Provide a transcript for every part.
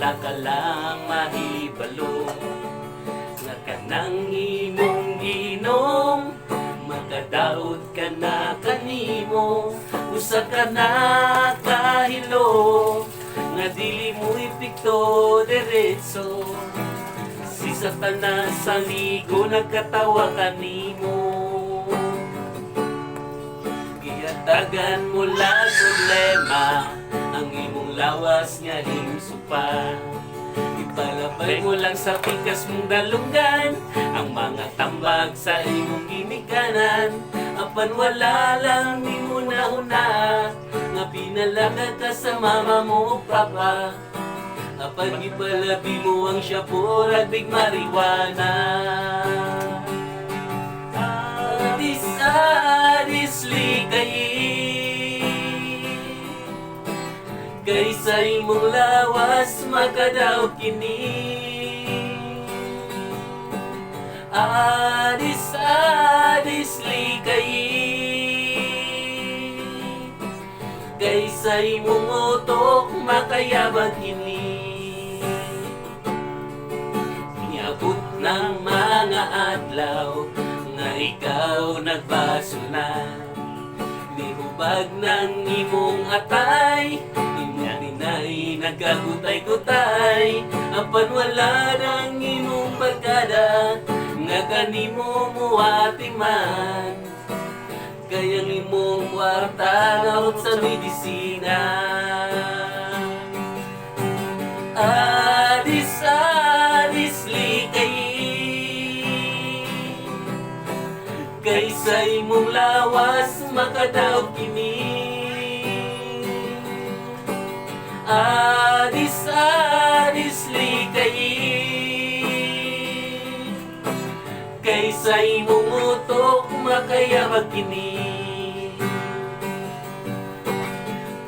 wala ka lang mahibalo. Nga kanang imong ginom, makadaot ka na kanimo. Usa ka na kahilo, nga dili mo ipikto diretso. Sisa ka na sa ligo, nagkatawa kanimo. Giyatagan mo lang problema, ang imong lawas nga himsupa. Ipalabay mo lang sa pikas mong dalunggan, ang mga tambag sa imong ginikanan. Apan wala lang ni mo nauna, nga pinalagad ka sa mama mo o papa. Apan ipalabi mo ang syapor at big marijuana. Adis-adisli kaysa imong lawas makadaw kini. Adis-adisli kaysa imong utok makayabag kini. Niabot ng mga adlaw nga ikaw nagbaso na. Nihubag ng imong atay, imong inay nagkagutay-gutay. Apan wala ng imong barkada, nga kanimo muatiman. Kayang imong kwarta naot sa medisina. Adis-adisli kaysa imong lawas makadaog kini. Adis-adisli kaysa imong utok makayabag kini.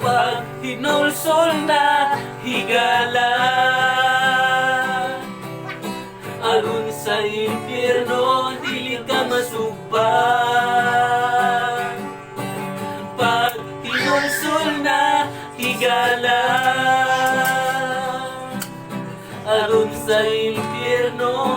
Pag hinulsol na higala, aron sa impyerno dili ka masugban. Pag hinulsol na higala, aron sa impyerno